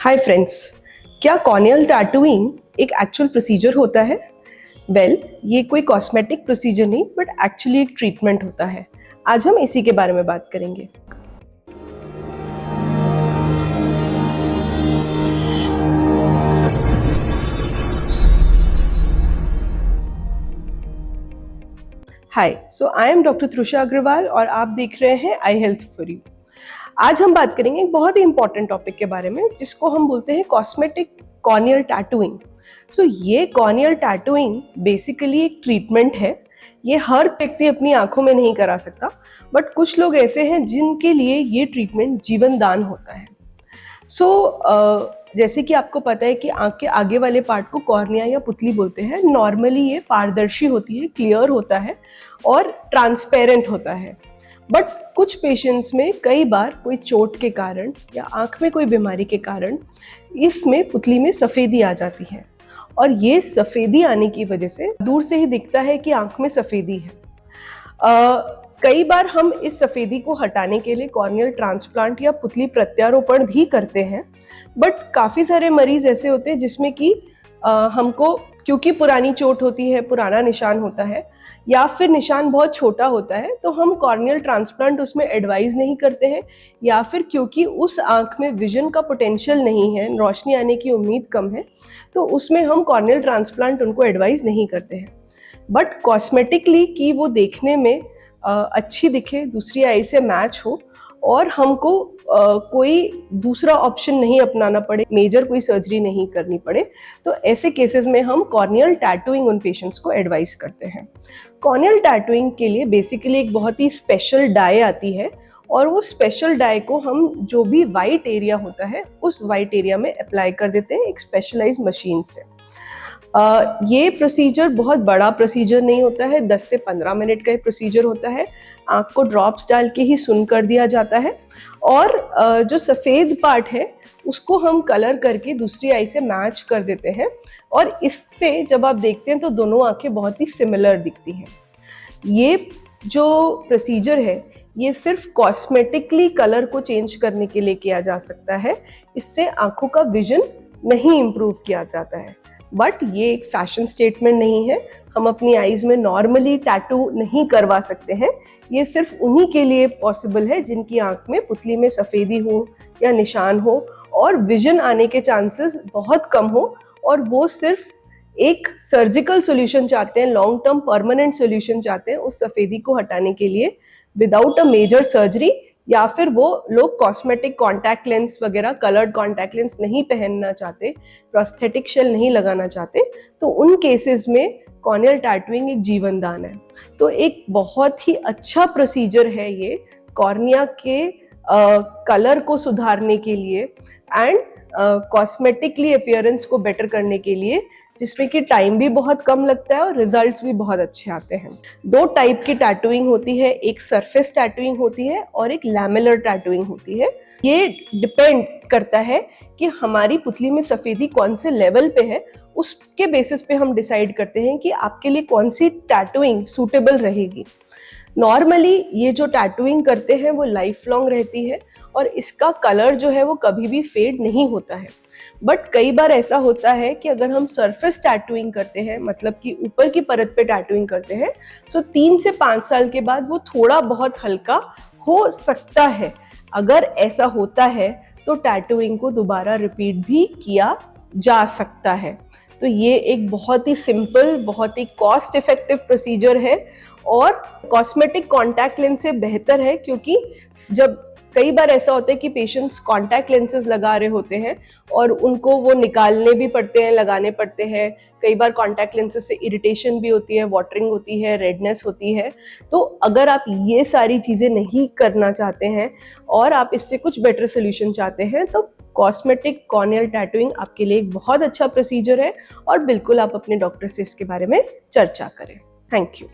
Hi friends, क्या corneal tattooing एक actual procedure होता है? ये कोई कॉस्मेटिक प्रोसीजर नहीं बट एक्चुअली एक ट्रीटमेंट होता है। आज हम इसी के बारे में बात करेंगे। हाय, सो आई एम डॉक्टर त्रुषा अग्रवाल और आप देख रहे हैं आई हेल्थ फॉर यू। आज हम बात करेंगे एक बहुत ही इंपॉर्टेंट टॉपिक के बारे में जिसको हम बोलते हैं कॉस्मेटिक कॉर्नियल टैटूइंग। ये कॉर्नियल टैटूइंग बेसिकली एक ट्रीटमेंट है। ये हर व्यक्ति अपनी आंखों में नहीं करा सकता, बट कुछ लोग ऐसे हैं जिनके लिए ये ट्रीटमेंट जीवन दान होता है। जैसे कि आपको पता है कि आंख के आगे वाले पार्ट को कॉर्निया या पुतली बोलते हैं। नॉर्मली ये पारदर्शी होती है, क्लियर होता है और ट्रांसपेरेंट होता है। बट कुछ पेशेंट्स में कई बार कोई चोट के कारण या आंख में कोई बीमारी के कारण इसमें पुतली में सफ़ेदी आ जाती है, और ये सफ़ेदी आने की वजह से दूर से ही दिखता है कि आंख में सफ़ेदी है। कई बार हम इस सफ़ेदी को हटाने के लिए कॉर्नियल ट्रांसप्लांट या पुतली प्रत्यारोपण भी करते हैं, बट काफ़ी सारे मरीज ऐसे होते हैं जिसमें कि हमको, क्योंकि पुरानी चोट होती है, पुराना निशान होता है या फिर निशान बहुत छोटा होता है, तो हम कॉर्नियल ट्रांसप्लांट उसमें एडवाइज नहीं करते हैं, या फिर क्योंकि उस आंख में विजन का पोटेंशियल नहीं है, रोशनी आने की उम्मीद कम है, तो उसमें हम कॉर्नियल ट्रांसप्लांट उनको एडवाइज नहीं करते हैं। बट कॉस्मेटिकली कि वो देखने में अच्छी दिखे, दूसरी आई से मैच हो और हमको कोई दूसरा ऑप्शन नहीं अपनाना पड़े, मेजर कोई सर्जरी नहीं करनी पड़े, तो ऐसे केसेस में हम कॉर्नियल टैटूइंग उन पेशेंट्स को एडवाइस करते हैं। कॉर्नियल टैटूइंग के लिए बेसिकली एक बहुत ही स्पेशल डाई आती है, और वो स्पेशल डाई को हम जो भी वाइट एरिया होता है उस वाइट एरिया में अप्लाई कर देते हैं एक स्पेशलाइज मशीन से। ये प्रोसीजर बहुत बड़ा प्रोसीजर नहीं होता है, 10 से 15 मिनट का ही प्रोसीजर होता है। आँख को ड्रॉप्स डाल के ही सुन कर दिया जाता है, और जो सफ़ेद पार्ट है उसको हम कलर करके दूसरी आई से मैच कर देते हैं, और इससे जब आप देखते हैं तो दोनों आँखें बहुत ही सिमिलर दिखती हैं। ये जो प्रोसीजर है ये सिर्फ कॉस्मेटिकली कलर को चेंज करने के लिए किया जा सकता है, इससे आँखों का विजन नहीं इम्प्रूव किया जाता है। बट ये एक फैशन स्टेटमेंट नहीं है, हम अपनी आईज में नॉर्मली टैटू नहीं करवा सकते हैं। ये सिर्फ उन्हीं के लिए पॉसिबल है जिनकी आंख में पुतली में सफ़ेदी हो या निशान हो और विजन आने के चांसेस बहुत कम हो, और वो सिर्फ एक सर्जिकल सॉल्यूशन चाहते हैं, लॉन्ग टर्म परमानेंट सॉल्यूशन चाहते हैं उस सफ़ेदी को हटाने के लिए विदाउट अ मेजर सर्जरी, या फिर वो लोग कॉस्मेटिक कॉन्टैक्ट लेंस वगैरह, कलर्ड कॉन्टैक्ट लेंस नहीं पहनना चाहते, प्रोस्थेटिक शेल नहीं लगाना चाहते, तो उन केसेस में कॉर्नियल टैटूइंग एक जीवन दान है। तो एक बहुत ही अच्छा प्रोसीजर है ये कॉर्निया के कलर को सुधारने के लिए एंड कॉस्मेटिकली अपीयरेंस को बेटर करने के लिए, जिसमें कि टाइम भी बहुत कम लगता है और रिजल्ट्स भी बहुत अच्छे आते हैं। 2 टाइप की टैटूइंग होती है, एक सरफेस टैटूइंग होती है और एक लैमेलर टैटूइंग होती है। ये डिपेंड करता है कि हमारी पुतली में सफ़ेदी कौन से लेवल पे है, उसके बेसिस पे हम डिसाइड करते हैं कि आपके लिए कौन सी टैटूइंग सूटेबल रहेगी। नॉर्मली ये जो टैटूइंग करते हैं वो लाइफ लॉन्ग रहती है, और इसका कलर जो है वो कभी भी फेड नहीं होता है। बट कई बार ऐसा होता है कि अगर हम सरफेस टैटूइंग करते हैं, मतलब कि ऊपर की परत पे टैटूइंग करते हैं, 3 से 5 साल के बाद वो थोड़ा बहुत हल्का हो सकता है। अगर ऐसा होता है तो टैटूइंग को दोबारा रिपीट भी किया जा सकता है। तो ये एक बहुत ही सिंपल, बहुत ही कॉस्ट इफेक्टिव प्रोसीजर है, और कॉस्मेटिक कॉन्टैक्ट लेंस से बेहतर है, क्योंकि जब कई बार ऐसा होता है कि पेशेंट्स कॉन्टैक्ट लेंसेज लगा रहे होते हैं और उनको वो निकालने भी पड़ते हैं, लगाने पड़ते हैं। कई बार कॉन्टैक्ट लेंसेज से इरिटेशन भी होती है, वाटरिंग होती है, रेडनेस होती है। तो अगर आप ये सारी चीज़ें नहीं करना चाहते हैं और आप इससे कुछ बेटर सोल्यूशन चाहते हैं, तो कॉस्मेटिक कॉर्नियल टैटूइंग आपके लिए एक बहुत अच्छा प्रोसीजर है, और बिल्कुल आप अपने डॉक्टर से इसके बारे में चर्चा करें। Thank you.